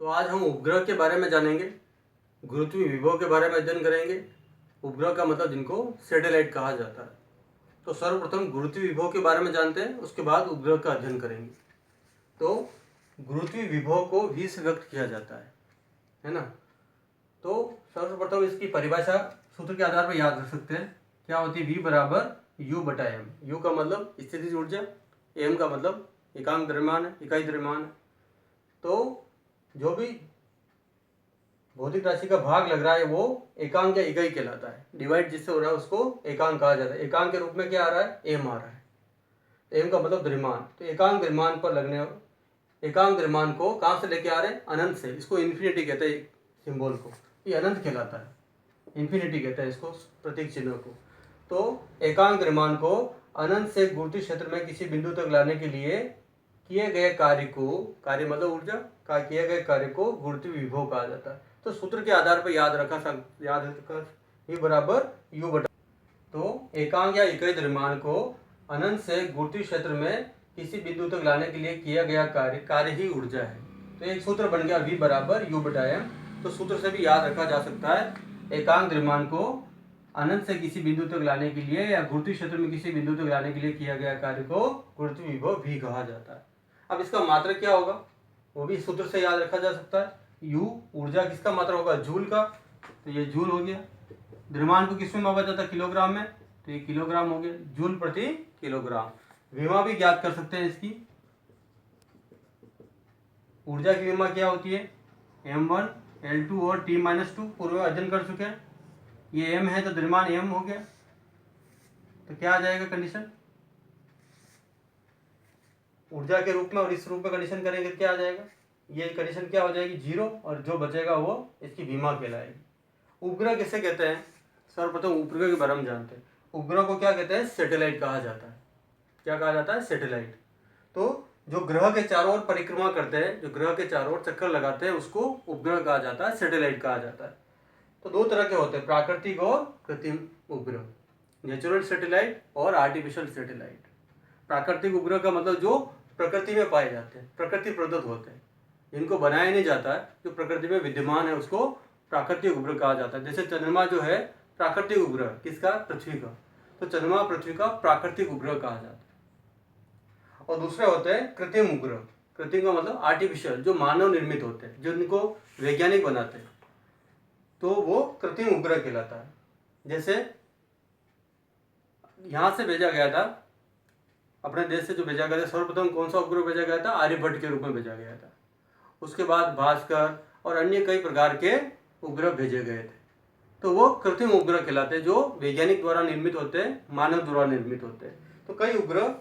तो आज हम उपग्रह के बारे में जानेंगे, गुरुत्वीय विभव के बारे में अध्ययन करेंगे। उपग्रह का मतलब जिनको सैटेलाइट कहा जाता है। तो सर्वप्रथम गुरुत्वीय विभव के बारे में जानते हैं, उसके बाद उपग्रह का अध्ययन करेंगे। तो गुरुत्वीय विभव को v से व्यक्त किया जाता है ना। तो सर्वप्रथम इसकी परिभाषा सूत्र के आधार पर याद रख सकते हैं। क्या होती है? v बराबर u बटा एम। u का मतलब स्थितिज ऊर्जा, m का मतलब एकांक द्रव्यमान है, इकाई द्रव्यमान है। तो जो भी भौतिक राशि का भाग लग रहा है वो एकांक या इकाई कहलाता है। डिवाइड जिससे हो रहा है उसको एकांक कहा जाता है। एकांक के रूप में क्या आ रहा है? एम आ रहा है। एम का मतलब द्रव्यमान। तो एकांक द्रव्यमान पर लगने, एकांक द्रव्यमान को कहाँ से लेके आ रहे हैं? अनंत से। इसको इन्फिनिटी कहते हैं सिंबल को, ये अनंत कहलाता है। इन्फिनिटी कहते हैं इसको, प्रतीक चिन्ह को। तो एकांक द्रव्यमान को अनंत से गुरुत्वीय क्षेत्र में किसी बिंदु तक लाने के लिए किए गए कार्य को, कार्य मतलब ऊर्जा का, किए गए कार्य को गुरुत्वीय विभव कहा जाता है। तो सूत्र के आधार पर याद रखकर v बराबर u बटा। तो एकांक या इकाई द्रव्यमान को अनंत से गुरुत्वीय क्षेत्र में किसी बिंदु तक लाने के लिए किया गया कार्य ही ऊर्जा है। तो एक सूत्र बन गया v बराबर u बटा एम। तो सूत्र से भी याद रखा जा सकता है, एकांक द्रव्यमान को अनंत से किसी बिंदु तक लाने के लिए या गुरुत्वीय क्षेत्र में किसी बिंदु तक लाने के लिए किया गया कार्य को गुरुत्वीय विभव भी कहा जाता है। अब इसका मात्रक क्या होगा वो भी सूत्र से याद रखा जा सकता है। U ऊर्जा किसका मात्रा होगा? जूल का। तो ये जूल हो गया। द्रव्यमान को किसमें मापा जाता है? किलोग्राम में। तो ये किलोग्राम हो गया, जूल प्रति किलोग्राम। विमा भी ज्ञात कर सकते हैं इसकी। ऊर्जा की विमा क्या होती है? m1 L2 और T-2 पूर्व अध्ययन कर चुके हैं। ये m है तो द्रव्यमान m हो गया। तो क्या आ जाएगा कंडीशन? ऊर्जा के रूप में और इस रूप में कंडीशन करेंगे क्या आ जाएगा? ये कंडीशन क्या हो जाएगी? 0, और जो बचेगा वो इसकी विमा कहलाएगी। उपग्रह किसे कहते हैं? सर्वप्रथम उपग्रह के बारे में जानते हैं। उपग्रह को क्या कहते हैं? सैटेलाइट कहा जाता है। क्या कहा जाता है? सैटेलाइट। तो जो ग्रह के चारों ओर परिक्रमा करते हैं, जो ग्रह के चारों ओर चक्कर लगाते हैं, उसको उपग्रह कहा जाता है, सैटेलाइट कहा जाता है। तो दो तरह के होते हैं, प्राकृतिक और कृत्रिम उपग्रह, नेचुरल सैटेलाइट और आर्टिफिशियल सैटेलाइट। प्राकृतिक उपग्रह का मतलब जो प्रकृति में पाए जाते हैं, प्रकृति प्रदत्त होते हैं, जिनको बनाया नहीं जाता है, जो प्रकृति में विद्यमान है, उसको प्राकृतिक उपग्रह कहा जाता है। जैसे चंद्रमा जो है प्राकृतिक उपग्रह किसका? पृथ्वी का। तो चंद्रमा पृथ्वी का प्राकृतिक उपग्रह कहा जाता है। और दूसरे होते हैं कृत्रिम उपग्रह। कृत्रिम का मतलब आर्टिफिशियल, जो मानव निर्मित होते हैं, जिनको वैज्ञानिक बनाते हैं, तो वो कृत्रिम उपग्रह कहलाता है। जैसे यहाँ से भेजा गया था, अपने देश से जो भेजा गया था, सर्वप्रथम कौन सा उपग्रह भेजा गया था? आर्यभट्ट के रूप में भेजा गया था। उसके बाद भास्कर और अन्य कई प्रकार के उपग्रह भेजे गए थे। तो वो कृत्रिम उपग्रह कहलाते हैं, जो वैज्ञानिक द्वारा निर्मित होते हैं, मानव द्वारा निर्मित होते हैं। तो कई उपग्रह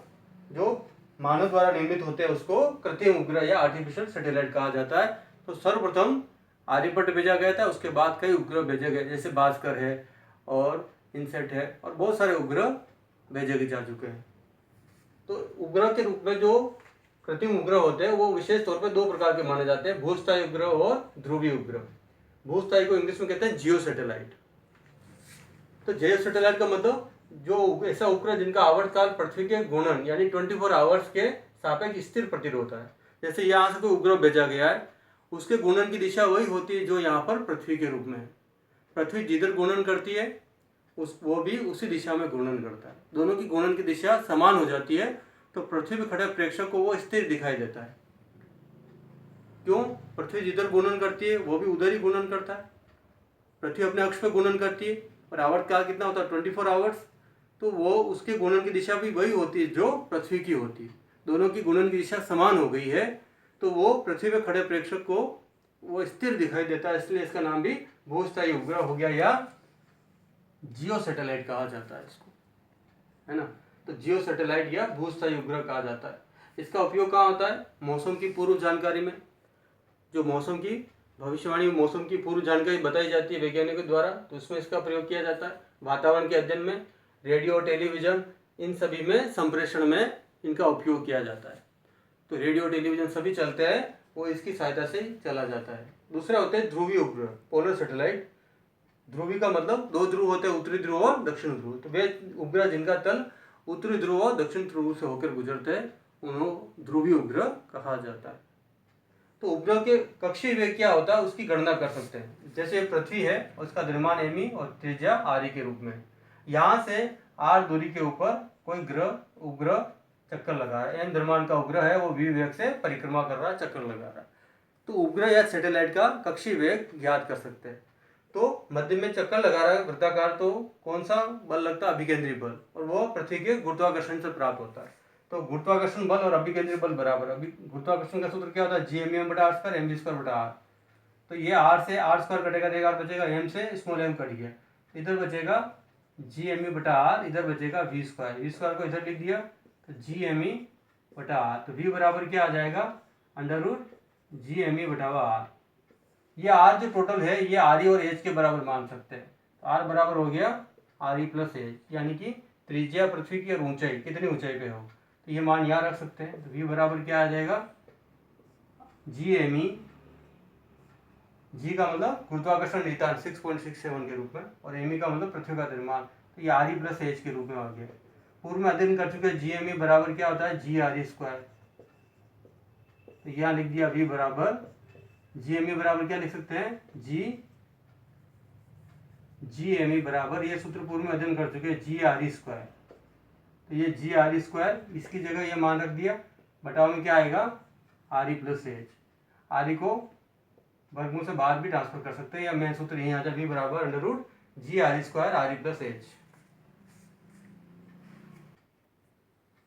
जो मानव द्वारा निर्मित होते हैं उसको कृत्रिम उपग्रह या आर्टिफिशियल सैटेलाइट कहा जाता है। तो सर्वप्रथम आर्यभट्ट भेजा गया था, उसके बाद कई उपग्रह भेजे गए, जैसे भास्कर है और इनसेट है और बहुत सारे उपग्रह भेजे जा चुके हैं। तो उपग्रह के रूप में जो कृत्रिम उपग्रह होते हैं वो विशेष तौर पर दो प्रकार के माने जाते हैं, भूस्थायी उपग्रह और ध्रुवीय उपग्रह। भूस्थायी को इंग्लिश में कहते हैं जियो सैटेलाइट। तो जियो सैटेलाइट का मतलब जो ऐसा उपग्रह जिनका आवर्तकाल पृथ्वी के गुणन यानी 24 आवर्स के सापेक्ष स्थिर प्रतीत होता है। जैसे यहाँ से कोई उपग्रह भेजा गया है, उसके गुणन की दिशा वही होती है जो यहाँ पर पृथ्वी के रूप में है। पृथ्वी जिधर गुणन करती है वो भी उसी दिशा में घूर्णन करता है। दोनों की घूर्णन की दिशा समान हो जाती है, तो पृथ्वी पर खड़े प्रेक्षक को वो स्थिर दिखाई देता है। क्यों? पृथ्वी जिधर घूर्णन करती है वो भी उधर ही घूर्णन करता है। पृथ्वी अपने अक्ष पर घूर्णन करती है और आवर्तकाल कितना होता है? 24 आवर्स। तो वो उसके घूर्णन की दिशा भी वही होती है जो पृथ्वी की होती है। दोनों की घूर्णन की दिशा समान हो गई है, तो वो पृथ्वी पर खड़े प्रेक्षक को वो स्थिर दिखाई देता है। इसलिए इसका नाम भी भूस्थायी उपग्रह हो गया या जियो सैटेलाइट कहा जाता है इसको, है ना। तो जियो सैटेलाइट या भूस्थायी उपग्रह कहा जाता है। इसका उपयोग कहाँ होता है? मौसम की पूर्व जानकारी में। जो मौसम की भविष्यवाणी, मौसम की पूर्व जानकारी बताई जाती है वैज्ञानिकों द्वारा, तो उसमें इसका प्रयोग किया जाता है। वातावरण के अध्ययन में, रेडियो, टेलीविजन, इन सभी में संप्रेषण में इनका उपयोग किया जाता है। तो रेडियो, टेलीविजन सभी चलते हैं वो इसकी सहायता से चला जाता है। दूसरा होते हैं ध्रुवीय उपग्रह, पोलर सैटेलाइट। ध्रुवी का मतलब दो ध्रुव होते हैं, उत्तरी ध्रुव और दक्षिण ध्रुव। तो वे उपग्रह जिनका तल उत्तरी ध्रुव और दक्षिण ध्रुव से होकर गुजरते हैं उन्हें ध्रुवीय उपग्रह कहा जाता है। तो उपग्रह के कक्षीय वेग क्या होता है उसकी गणना कर सकते हैं। जैसे पृथ्वी है, उसका द्रव्यमान एमी और त्रिज्या आर के रूप में। यहाँ से आर दूरी के ऊपर कोई उपग्रह चक्कर लगा रहा है, एम द्रव्यमान का उपग्रह है, वो वी वेग से परिक्रमा कर रहा है, चक्कर लगा रहा है। तो उपग्रह या सैटेलाइट का कक्षीय वेग ज्ञात कर सकते हैं। तो मध्य में चक्कर लगा रहा है वृत्ताकार, तो कौन सा बल लगता है? अभिकेंद्री बल, और वो पृथ्वी के गुरुत्वाकर्षण से प्राप्त होता है। तो गुरुत्वाकर्षण बल और अभिकेंद्री बल बराबर। अभी गुरुत्वाकर्षण का सूत्र क्या होता है? G_m_m/r², mv²/r। तो ये r से r² कटेगा, तो एक r बचेगा, m से स्मॉल m कट गया, इधर बचेगा G_me/r, इधर बचेगा v²। v² को इधर लिख दिया तो G_me/r। तो v बराबर क्या आ जाएगा? √G_me/r। ये r जो टोटल है ये r और h के बराबर मान सकते हैं। r बराबर हो गया r + h, यानी कि त्रिज्या पृथ्वी की और ऊंचाई कितनी ऊंचाई पे हो, तो ये मान यहाँ रख सकते हैं। तो v बराबर क्या आ जाएगा? G_me, g का मतलब गुरुत्वाकर्षण नियतांक 6.67 के रूप में, और me का मतलब पृथ्वी का द्रव्यमान, तो ये r + h के रूप में आ गया। पूर्व में अध्ययन कर चुके G_me बराबर क्या होता है? G_r²। तो यहाँ लिख दिया v बराबर G_me बराबर क्या लिख सकते हैं? G_me बराबर, ये सूत्र पूर्व में अध्ययन कर चुके हैं, G_r²। तो ये G_r², इसकी जगह ये मान रख दिया, बटाव में क्या आएगा? r + h। r को वर्गमूल से बाहर भी ट्रांसफर कर सकते हैं, या मेन सूत्र यही आ जाए, v बराबर √G_r² r + h।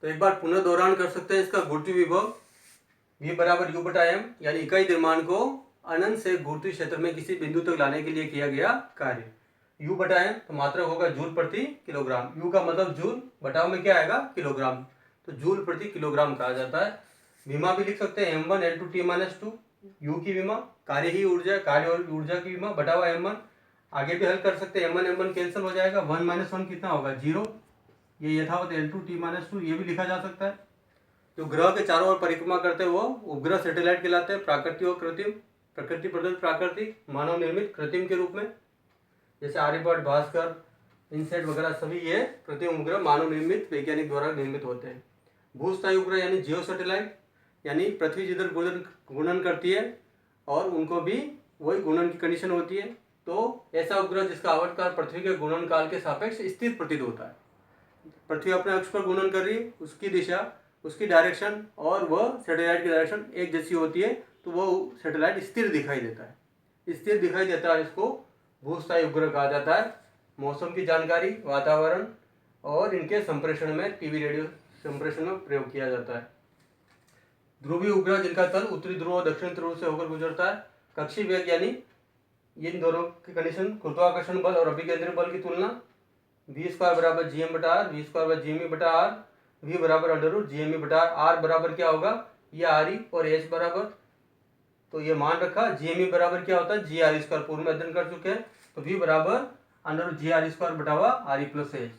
तो एक बार पुनः दोहरान कर सकते हैं इसका गुरुत्वीय विभव। v बराबर u/m, यानी इकाई द्रव्यमान को अनंत से गुरुत्वीय क्षेत्र में किसी बिंदु तक लाने के लिए किया गया कार्य। u/m तो मात्रक होगा जूल प्रति किलोग्राम। u का मतलब जूल, बटाव में क्या आएगा? किलोग्राम, तो जूल प्रति किलोग्राम कहा जाता है। विमा भी लिख सकते हैं m1 L2T-2, u की विमा, कार्य ही ऊर्जा, कार्य और ऊर्जा की विमा बटावा m1। आगे भी हल कर सकते हैं, m1 कैंसिल हो जाएगा, 1 - 1 कितना होगा? 0। ये यथावत L2T-2 ये भी लिखा जा सकता है। जो ग्रह के चारों ओर परिक्रमा करते हैं वो उपग्रह सैटेलाइट कहलाते हैं, प्राकृतिक और कृत्रिम। प्रकृति प्रदत्त प्राकृतिक, मानव निर्मित कृत्रिम के रूप में, जैसे आर्यभट्ट, भास्कर, इनसेट वगैरह सभी ये कृत्रिम उपग्रह मानव निर्मित वैज्ञानिक द्वारा निर्मित होते हैं। भूस्थायी उपग्रह यानी जियो सैटेलाइट, यानी पृथ्वी जिधर घूर्णन करती है और उनको भी वही घूर्णन की कंडीशन होती है, तो ऐसा उपग्रह जिसका आवर्तकाल पृथ्वी के घूर्णन काल के सापेक्ष स्थिर प्रतीत होता है। पृथ्वी अपने अक्ष पर घूर्णन कर रही है, उसकी दिशा, उसकी डायरेक्शन और वह सैटेलाइट की डायरेक्शन एक जैसी होती है, तो वह सैटेलाइट स्थिर दिखाई देता है। स्थिर दिखाई देता है, इसको भूस्थायी उपग्रह कहा जाता है। मौसम की जानकारी, वातावरण और इनके संप्रेषण में, टीवी रेडियो संप्रेषण में प्रयोग किया जाता है। ध्रुवीय उपग्रह जिनका तल उत्तरी ध्रुव और दक्षिण ध्रुव से होकर गुजरता है। कक्षीय वेग यानी इन दोनों की कंडीशन, गुरुत्वाकर्षण बल और अभिकेंद्री बल की तुलना, v² बराबर G_m/r, v² G_me/r, v बराबर √G_me/r। r बराबर क्या होगा? ये r और h बराबर, तो ये मान रखा। G_me बराबर क्या होता है? G_r², पूर्व में अध्ययन कर चुके हैं। तो v बराबर √G_r² बटावा r + h।